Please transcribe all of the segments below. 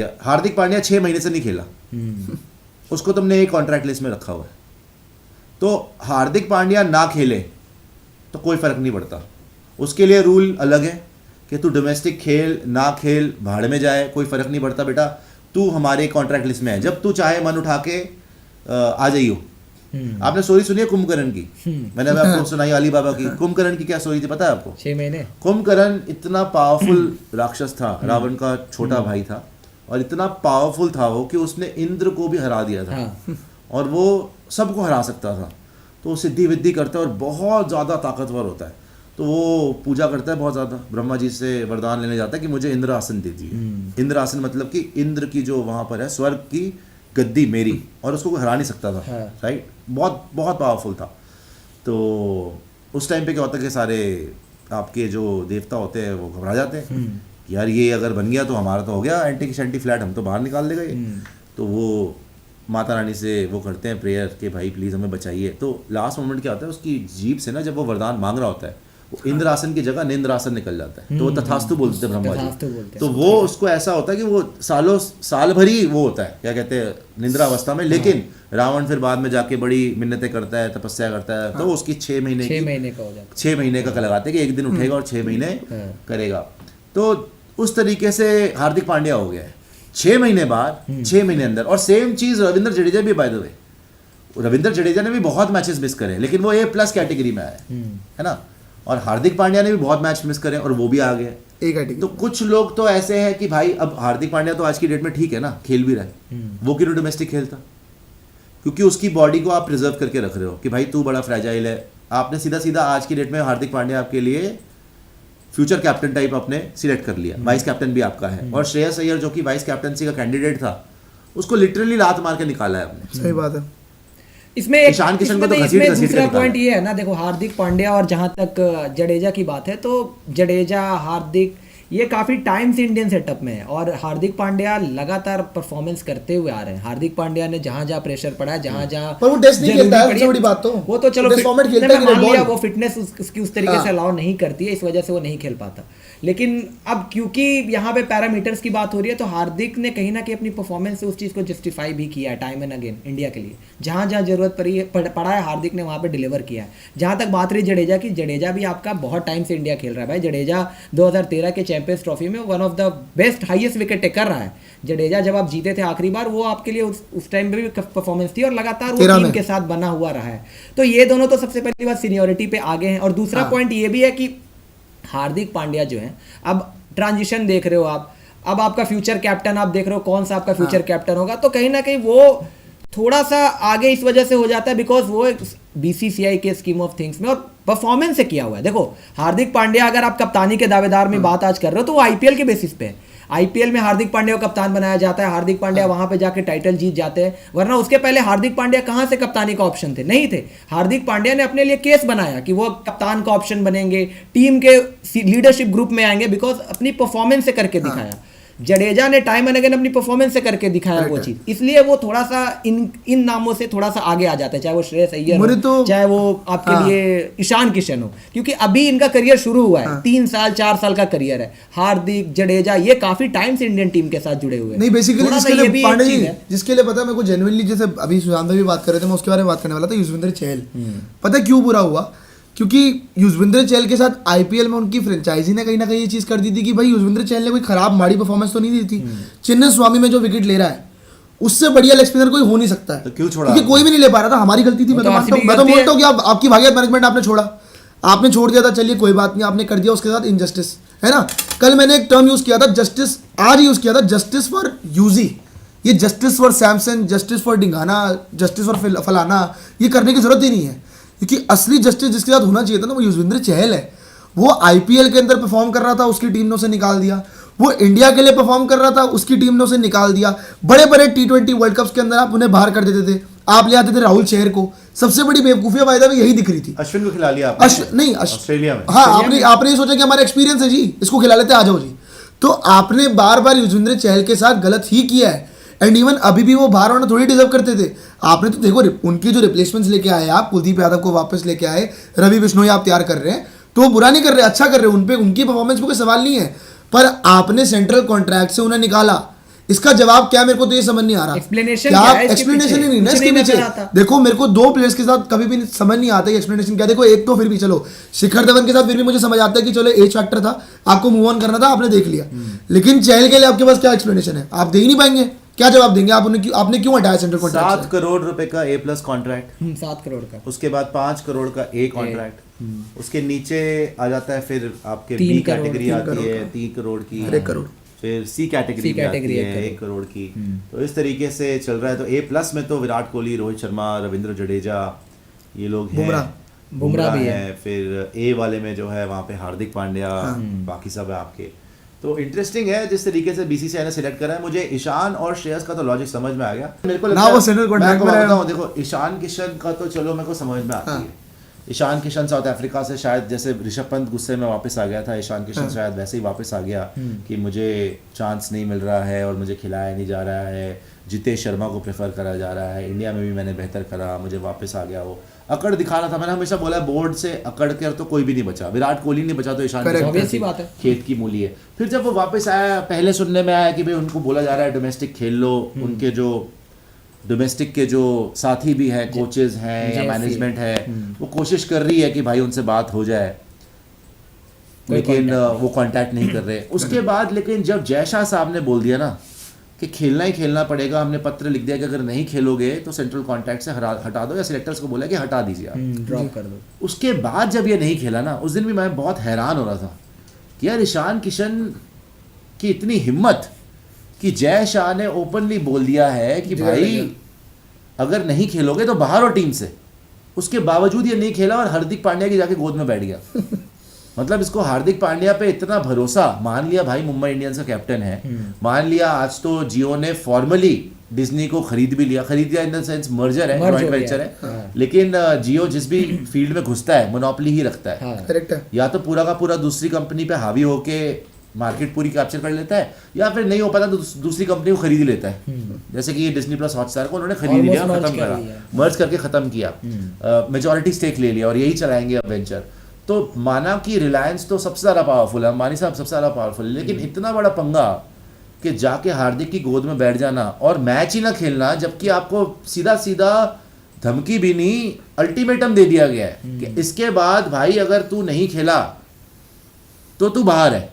हार्दिक पांड्या 6 महीने से नहीं खेला, उसको तुमने एक कॉन्ट्रैक्ट लिस्ट में रखा हुआ है। तो हार्दिक पांड्या ना खेले तो कोई फर्क नहीं पड़ता, उसके लिए रूल अलग है कि तू डोमेस्टिक खेल ना खेल भाड़ में जाए, कोई फर्क नहीं पड़ता बेटा, तू हमारे कॉन्ट्रैक्ट लिस्ट में है, जब तू चाहे मन उठा के आ जाइयो। आपने स्टोरी सुनी है कुंभकर्ण की? मैंने अभी आपको सुनाई अली बाबा की। कुंभकर्ण की क्या स्टोरी थी पता है आपको? 6 महीने। कुंभकर्ण इतना पावरफुल राक्षस था, रावण का छोटा भाई था, और इतना पावरफुल था वो कि उसने इंद्र को भी हरा दिया था, और वो सबको हरा सकता था। तो वो सिद्धि विद्धि करता है और बहुत ज़्यादा ताकतवर होता है। तो वो पूजा करता है बहुत ज़्यादा, ब्रह्मा जी से वरदान लेने जाता है कि मुझे इंद्र आसन दे दीजिए। इंद्र आसन मतलब कि इंद्र की जो वहाँ पर है स्वर्ग की गद्दी मेरी, और उसको कोई हरा नहीं सकता था। राइट, बहुत बहुत पावरफुल था। तो उस टाइम पे क्या होता है कि सारे आपके जो देवता होते हैं वो घबरा जाते हैं, यार ये अगर बन गया तो हमारा तो हो गया एंटी शैंटी फ्लैट, हम तो बाहर निकाल देगा ये। तो वो माता रानी से वो करते हैं प्रेयर कि भाई प्लीज़ हमें बचाइए। तो लास्ट मोमेंट क्या होता है, उसकी जीभ से ना जब वो वरदान मांग रहा होता है, वो इंद्रासन की जगह निंद्रासन निकल जाता है। तो वो तथास्तु बोलते हैं ब्रह्मा जी। तो वो उसको ऐसा होता है कि वो साल भर ही वो होता है, क्या कहते हैं, निंद्रावस्था में। लेकिन रावण फिर बाद में जाके बड़ी मिन्नतें करता है, तपस्या करता है, तो उसकी 6 महीने का हो जाता है। 6 महीने का लगाते हैं कि एक दिन उठेगा और 6 महीने करेगा। तो उस तरीके से हार्दिक पांड्या हो गया है 6 महीने बाद, 6 महीने अंदर। और सेम चीज रविंद्र जडेजा भी, by the way, Ravindra Jadeja ने भी बहुत मैचेस मिस करे, लेकिन वो A+ कैटेगरी में आया है ना। और हार्दिक पांड्या ने भी बहुत मैच मिस करे और वो भी आ गए एक कैटेगरी। तो कुछ लोग तो ऐसे हैं कि भाई अब हार्दिक पांड्या तो आज की डेट में ठीक है ना, खेल भी रहा है, वो क्यों डोमेस्टिक खेलता? क्योंकि उसकी बॉडी को आप प्रिजर्व करके रख रहे हो कि भाई तू बड़ा फ्रेजाइल है। आपने सीधा सीधा आज की डेट में हार्दिक पांड्या आपके लिए फ्यूचर कैप्टन टाइप आपने सिलेक्ट कर लिया, वाइस कैप्टन भी आपका है। और श्रेयस अय्यर जो कि वाइस कैप्टनसी का कैंडिडेट था, उसको लिटरली लात मार के निकाला है आपने। सही बात है। इसमें ईशान किशन को तो घसीट दूसरा पॉइंट ये है ना, देखो हार्दिक पांड्या और जहां तक जडेजा की बात है, तो जडेजा, हार्दिक, ये काफी टाइम से इंडियन सेटअप में है और हार्दिक पांड्या लगातार परफॉर्मेंस करते हुए आ रहे हैं। हार्दिक पांड्या ने जहां जहां प्रेशर पड़ा है, जहां जहां पर वो टेस्ट नहीं खेलता है, सबसे बड़ी बात तो वो तो चलो मान लिया वो फिटनेस उसकी उस तरीके से अलाउ नहीं करती है, इस वजह से वो नहीं खेल पाता। लेकिन अब क्योंकि यहाँ पे पैरामीटर्स की बात हो रही है, तो हार्दिक ने कहीं ना कहीं अपनी परफॉर्मेंस से उस चीज़ को जस्टिफाई भी किया है टाइम एंड अगेन इंडिया के लिए। जहाँ जहाँ जरूरत पड़ा है हार्दिक ने वहाँ पे डिलीवर किया है। जहाँ तक बात रही जडेजा की, जडेजा भी आपका बहुत टाइम से इंडिया खेल रहा है भाई। जडेजा 2013 के चैंपियंस ट्रॉफी में one of the best highest wicket taker रहा है। जडेजा जब आप जीते थे आखिरी बार, वो आपके लिए उस टाइम पे भी परफॉर्मेंस थी और लगातार वो टीम के साथ बना हुआ रहा है। तो ये दोनों तो सबसे पहली बात सीनियोरिटी पे आगे हैं। और दूसरा पॉइंट ये भी है कि हार्दिक पांड्या जो है, अब ट्रांजिशन देख रहे हो आप, अब आपका फ्यूचर कैप्टन आप देख रहे हो कौन सा आपका फ्यूचर कैप्टन होगा, तो कहीं ना कहीं वो थोड़ा सा आगे इस वजह से हो जाता है बिकॉज वो बीसीसीआई के स्कीम ऑफ थिंग्स में और परफॉर्मेंस से किया हुआ है। देखो हार्दिक पांड्या, अगर आप कप्तानी के दावेदार में बात आज कर रहे हो, तो वो आईपीएल के बेसिस पे है। आईपीएल में हार्दिक पांड्या को कप्तान बनाया जाता है, हार्दिक पांड्या वहां पे जाके टाइटल जीत जाते हैं। वरना उसके पहले हार्दिक पांड्या कहां से कप्तानी का ऑप्शन थे? नहीं थे। हार्दिक पांड्या ने अपने लिए केस बनाया कि वो कप्तान का ऑप्शन बनेंगे, टीम के लीडरशिप ग्रुप में आएंगे, बिकॉज अपनी परफॉर्मेंस से करके दिखाया। जडेजा ने टाइम एंड अगेन अपनी परफॉर्मेंस से करके दिखाया वो चीज, इसलिए वो थोड़ा सा इन नामों से थोड़ा सा आगे आ जाता है, चाहे वो श्रेयस अय्यर हो, चाहे वो आपके लिए ईशान किशन हो, क्योंकि अभी इनका करियर शुरू हुआ है। 3 साल 4 साल का करियर है। हार्दिक, जडेजा, ये काफी टाइम से इंडियन टीम के साथ जुड़े हुए हैं। नहीं बेसिकली जिसके लिए पता है मेरे को जेन्युइनली, जैसे अभी सुशांत भाई भी बात कर रहे थे, मैं उसके बारे में बात करने वाला था, युजवेंद्र चहल। पता है क्यों बुरा हुआ? क्योंकि युजवेंद्र चहल के साथ आईपीएल में उनकी फ्रेंचाइजी ने कहीं ना कहीं ये चीज कर दी थी कि भाई युजवेंद्र चहल ने कोई खराब माड़ी परफॉर्मेंस तो नहीं दी थी। चिन्ने स्वामी में जो विकेट ले रहा है, उससे बढ़िया लेग स्पिनर कोई हो नहीं सकता है। तो क्यों छोड़ा? क्योंकि कोई भी नहीं ले पा रहा था, हमारी गलती थी। मैं तो बोलता हूँ कि आपकी भागियत मैनेजमेंट, आपने छोड़ा, आपने छोड़ दिया था, चलिए कोई बात नहीं, आपने कर दिया उसके साथ इनजस्टिस, है ना। कल मैंने एक टर्म यूज किया था, जस्टिस, आज यूज किया था, जस्टिस फॉर यूजी। ये justice for Samson, justice for डिंगाना, जस्टिस फॉर फलाना, ये करने की जरूरत ही नहीं है। क्योंकि असली जस्टिस जिसके साथ होना चाहिए था ना, वो युजवेंद्र चहल है। वो आईपीएल के अंदर परफॉर्म कर रहा था, उसकी टीम ने उसे निकाल दिया। वो इंडिया के लिए परफॉर्म कर रहा था, उसकी टीम ने उसे निकाल दिया। बड़े बड़े T20 वर्ल्ड कप्स के अंदर आप उन्हें बाहर कर देते थे, आप ले आते थे राहुल चेहर को। सबसे बड़ी बेवकूफी वायदा में यही दिख रही थी। अश्विन को खिला लिया आपने? ऑस्ट्रेलिया में। हाँ, आपने ये सोचा कि हमारा एक्सपीरियंस है जी, इसको खिला लेते, आ जाओ जी। तो आपने बार बार युजवेंद्र चहल के साथ गलत ही किया है। एंड इवन अभी भी वो बाहर होना थोड़ी डिजर्व करते थे। आपने तो देखो उनकी जो रिप्लेसमेंट्स लेके आए, आप कुलदीप यादव को वापस लेके आए, रवि बिश्नोई आप तैयार कर रहे हैं, तो वो बुरा नहीं कर रहे, अच्छा कर रहे हैं। उनपे उनकी परफॉर्मेंस में कोई सवाल नहीं है। पर आपने सेंट्रल कॉन्ट्रैक्ट से उन्हें निकाला, इसका जवाब क्या, मेरे को तो ये समझ नहीं आ रहा। Explanation क्या क्या है इसके एक्सप्लेनेशन पीछे? ही नहीं ना कुछ इसके नहीं पीछे। नजर आता। देखो मेरे को 2 प्लेयर्स के साथ कभी भी समझ नहीं आता कि एक्सप्लेनेशन क्या। देखो एक तो फिर भी चलो शिखर धवन के साथ फिर भी मुझे समझ आता है कि चलो एज फैक्टर था, आपको मूव ऑन करना था, आपने देख लिया। लेकिन चहल के लिए आपके पास क्या एक्सप्लेनेशन है, आप दे ही नहीं पाएंगे। क्या जवाब देंगे आप उन्हें, आपने क्यों हटाया सेंट्रल कॉन्ट्रैक्ट 7 करोड़ रुपए का A+ कॉन्ट्रैक्ट, 7 करोड़ का, उसके बाद 5 करोड़ का A कॉन्ट्रैक्ट, उसके नीचे आ जाता है फिर आपके 3 B करोड़, कैटेगरी 3 आती करोड़ है का। 3 करोड़ की, 1 करोड़, फिर C कैटेगरी C आती category है 1 करोड़ की। तो इस तरीके से चल रहा है। तो A+ में तो विराट कोहली, रोहित शर्मा, रविंद्र जडेजा, ये लोग हैं, बुमराह भी है। फिर A वाले में जो है वहाँ पे हार्दिक पांड्या, बाकी सब है आपके। तो इंटरेस्टिंग है जिस तरीके से BCCI ने सिलेक्ट करा है। मुझे ईशान और श्रेयस का तो लॉजिक समझ में आ गया। मेरे को ना लगता है वो सेंट्रल मैं कॉन्ट्रैक्ट आपको में बताता रहे। हूँ, देखो ईशान किशन का तो चलो मेरे को समझ में आती है। ईशान किशन साउथ अफ्रीका से शायद जैसे ऋषभ पंत गुस्से में वापस आ गया था, ईशान किशन शायद वैसे ही वापस आ गया कि मुझे चांस नहीं मिल रहा है और मुझे खिलाया नहीं जा रहा है, जितेश शर्मा को प्रेफर करा जा रहा है, इंडिया में भी मैंने बेहतर करा, मुझे वापस आ गया। वो अकड़ दिखा रहा था। मैंने हमेशा बोला बोर्ड से अकड़ कर तो कोई भी नहीं बचा, विराट कोहली नहीं बचा तो ईशान obvious ही किशन बात है। खेत की मूली है। फिर जब वो वापस आया, पहले सुनने में आया कि भाई उनको बोला जा रहा है डोमेस्टिक खेल लो, उनके जो डोमेस्टिक के जो साथी भी हैं, कोचेस हैं या मैनेजमेंट है, वो कोशिश कर रही है कि भाई उनसे बात हो जाए, लेकिन वो कांटेक्ट नहीं कर रहे। उसके बाद लेकिन जब जयशाह साहब ने बोल दिया ना कि खेलना ही खेलना पड़ेगा, हमने पत्र लिख दिया कि अगर नहीं खेलोगे तो सेंट्रल कॉन्ट्रैक्ट से हटा दो, या सिलेक्टर्स को बोला कि हटा दीजिए आप, ड्रॉप कर दो। उसके बाद जब ये नहीं खेला ना, उस दिन भी मैं बहुत हैरान हो रहा था कि यार ईशान किशन की इतनी हिम्मत कि जय शाह ने ओपनली बोल दिया है कि भाई अगर नहीं खेलोगे तो बाहर हो टीम से। उसके बावजूद ये नहीं खेला और हार्दिक पांड्या की जाके गोद में बैठ गया। मतलब इसको हार्दिक पांड्या पे इतना भरोसा, मान लिया भाई मुंबई इंडियंस का कैप्टन है, मान लिया आज तो जियो ने फॉर्मली डिज्नी को खरीद लिया इन द सेंस मर्जर है, जॉइंट वेंचर है, लेकिन जियो जिस भी फील्ड में घुसता है मोनोपोली ही रखता है। करेक्ट है। या तो पूरा का पूरा दूसरी कंपनी पे हावी होके मार्केट पूरी कैप्चर कर लेता है, या फिर नहीं हो पाता तो दूसरी कंपनी को खरीद ही लेता है। जैसे कि ये डिज्नी प्लस हॉटस्टार को उन्होंने खरीद लिया, खत्म करा, मर्ज करके खत्म किया, मेजॉरिटी स्टेक ले लिया और यही चलाएंगे अब वेंचर। तो माना कि रिलायंस तो सबसे ज़्यादा पावरफुल है, अंबानी साहब सबसे ज़्यादा पावरफुल है, लेकिन इतना बड़ा पंगा कि जाके हार्दिक की गोद में बैठ जाना और मैच ही ना खेलना, जबकि आपको सीधा सीधा धमकी भी नहीं अल्टीमेटम दे दिया गया है कि इसके बाद भाई अगर तू नहीं खेला तो तू बाहर है।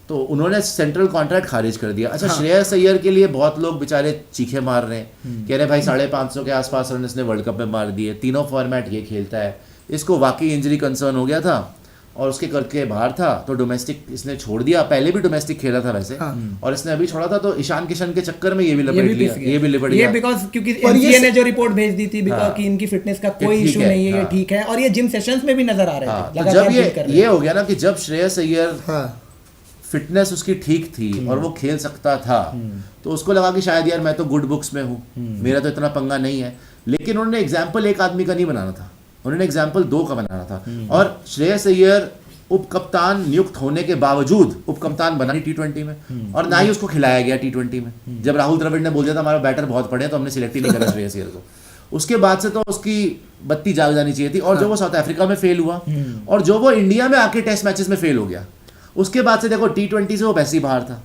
तो उन्होंने सेंट्रल कॉन्ट्रैक्ट खारिज कर दिया। अच्छा, श्रेयस अय्यर के लिए बहुत लोग बेचारे चीखे मार रहे हैं, कह रहे भाई 550 के आसपास रन इसने वर्ल्ड कप में मार दिए, तीनों फॉर्मेट ये खेलता है, इसको वाकई इंजरी कंसर्न हो गया था और उसके करके बाहर था तो डोमेस्टिक इसने छोड़ दिया। पहले भी डोमेस्टिक खेला था वैसे, और इसने अभी छोड़ा था, तो ईशान किशन के चक्कर में ये भी लिपट गया। बिकॉज क्योंकि एनसीए ने जो रिपोर्ट भेज दी थी बिकॉज कि इनकी फिटनेस का कोई इशू नहीं है, ये ठीक है, और ये जिम सेशंस में भी नजर आ रहे थे। तो जब ये हो गया ना कि जब श्रेयस अय्यर फिटनेस उसकी ठीक थी और वो खेल सकता था, तो उसको लगा कि शायद यार मैं तो गुड बुक्स में हूँ, मेरा तो इतना पंगा नहीं है। लेकिन उन्होंने एग्जाम्पल एक आदमी का नहीं बनाना था, उन्होंने एग्जाम्पल 2 का बनाना था। और श्रेयस अय्यर उप कप्तान नियुक्त होने के बावजूद उप कप्तान बना नहीं T20 में, और ना ही उसको खिलाया गया T20 में। जब राहुल द्रविड़ ने बोल दिया था हमारा बैटर बहुत पड़े तो हमने सिलेक्ट ही नहीं करा श्रेयस अय्यर को, उसके बाद से तो उसकी बत्ती जाग जानी चाहिए थी। और जो वो साउथ अफ्रीका में फेल हुआ और जो वो इंडिया में आके टेस्ट मैचेस में फेल हो गया, उसके बाद से देखो T20 से वो वैसे ही बाहर था।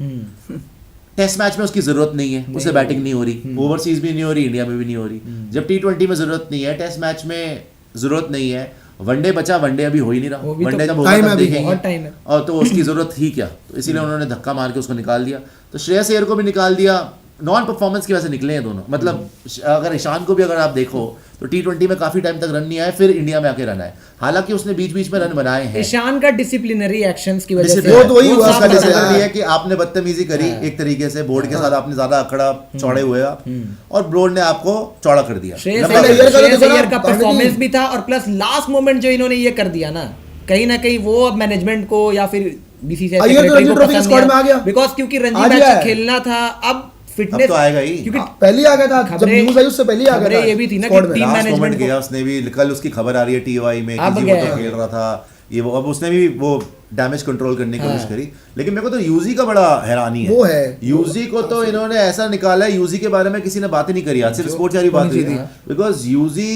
टेस्ट मैच में उसकी जरूरत नहीं है, उसे बैटिंग नहीं हो रही, ओवरसीज भी नहीं हो रही, इंडिया में भी नहीं हो रही। जब T20 में जरूरत नहीं है, टेस्ट मैच में जरूरत नहीं है, वनडे बचा, वनडे अभी हो ही नहीं रहा, वनडे जब होगा तब देखेंगे, और तो उसकी जरूरत थी क्या, तो इसीलिए उन्होंने धक्का मार के उसको निकाल दिया। तो श्रेयस अय्यर को भी निकाल दिया, नॉन परफॉर्मेंस की वजह से निकले हैं दोनों। मतलब अगर ईशान को भी अगर आप देखो तो T20 में काफी टाइम तक रन नहीं आए, फिर इंडिया में आके रन आए, हालांकि उसने बीच बीच में रन बनाए हैं। ईशान का डिसिप्लिनरी एक्शंस की वजह से वो तो वही हुआ, उसका डिसिप्लिनरी है कि आपने बदतमीजी करी एक तरीके से, बोर्ड के साथ आपने ज्यादा अकड़ा चौड़े हुए आप, और बोर्ड ने आपको चौड़ा कर दिया। श्रेयस अय्यर का परफॉर्मेंस भी था, और प्लस लास्ट मोमेंट जो इन्होंने ये कर दिया ना, कहीं ना कहीं वो अब मैनेजमेंट को या फिर बीसीसीआई सेक्रेटरी को पसंद नहीं आया, बिकॉज़ क्योंकि रणजी मैच खेलना था। अब फिटनेस तो आएगा ही, क्योंकि पहले ही आ गया था, जब न्यूज़ आई उससे पहले ही आ गया था। ये भी थी ना कि टीम मैनेजमेंट गया, उसने भी कल उसकी खबर आ रही है टीवाई में कि वो तो खेल रहा था ये वो, अब उसने भी वो डैमेज कंट्रोल करने की कोशिश करी। लेकिन मेरे को तो यूजी का बड़ा हैरानी है, वो है यूजी को तो इन्होंने ऐसा निकाला है, यूजी के बारे में किसी ने बात ही नहीं करी, आज सिर्फ स्पोर्ट्स वाली बात हुई थी, because UG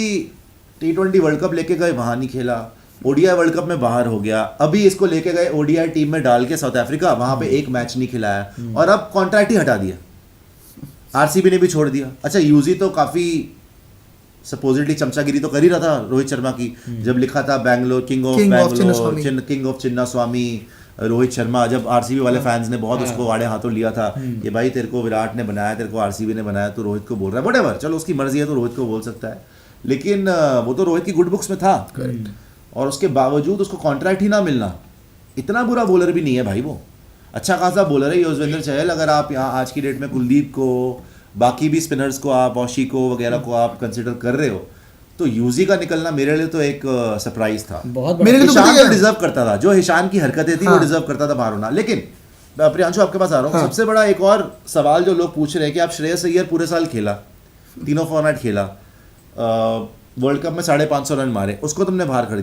T20 world cup लेके गए, वहां नहीं खेला, ओडीआई वर्ल्ड कप में बाहर हो गया, अभी इसको लेके गए ओडीआई टीम में डाल के साउथ अफ्रीका, वहां पे एक मैच नहीं खिलाया, और अब कॉन्ट्रैक्ट ही हटा दिया। आरसीबी ने भी छोड़ दिया। अच्छा यूजी तो काफी सपोजिटली चमचागिरी तो कर ही रहा था रोहित शर्मा की, जब लिखा था बैंगलोर किंग ऑफ चिन्नास्वामी रोहित शर्मा, जब आरसीबी वाले फैंस ने बहुत उसको आड़े हाथों लिया था कि भाई तेरे को विराट ने बनाया, तेरे को आरसीबी ने बनाया, तो रोहित को बोल रहा है, व्हाटएवर, चलो उसकी मर्जी है तो रोहित को बोल सकता है, लेकिन वो तो रोहित की गुड बुक्स में था। और उसके बावजूद उसको कॉन्ट्रैक्ट ही ना मिलना, इतना बुरा बॉलर भी नहीं है भाई, वो अच्छा खासा बॉलर है युजवेंद्र चहल। अगर आप यहाँ आज की डेट में कुलदीप को, बाकी भी स्पिनर्स को आप औशी को वगैरह को आप कंसिडर कर रहे हो, तो यूजी का निकलना मेरे लिए तो एक सरप्राइज था। बहुत मेरे लिए तो ईशान तो डिजर्व करता था, जो ईशान की हरकतें थी वो डिजर्व करता था बाहर होना। लेकिन प्रियांशु आपके पास आ रहा हूँ, सबसे बड़ा एक और सवाल जो लोग पूछ रहे हैं कि आप श्रेयस अय्यर पूरे साल खेला, तीनों फॉर्मेट खेला, वर्ल्ड कप में 550 रन मारे, उसको तुमने बाहर कर दिया।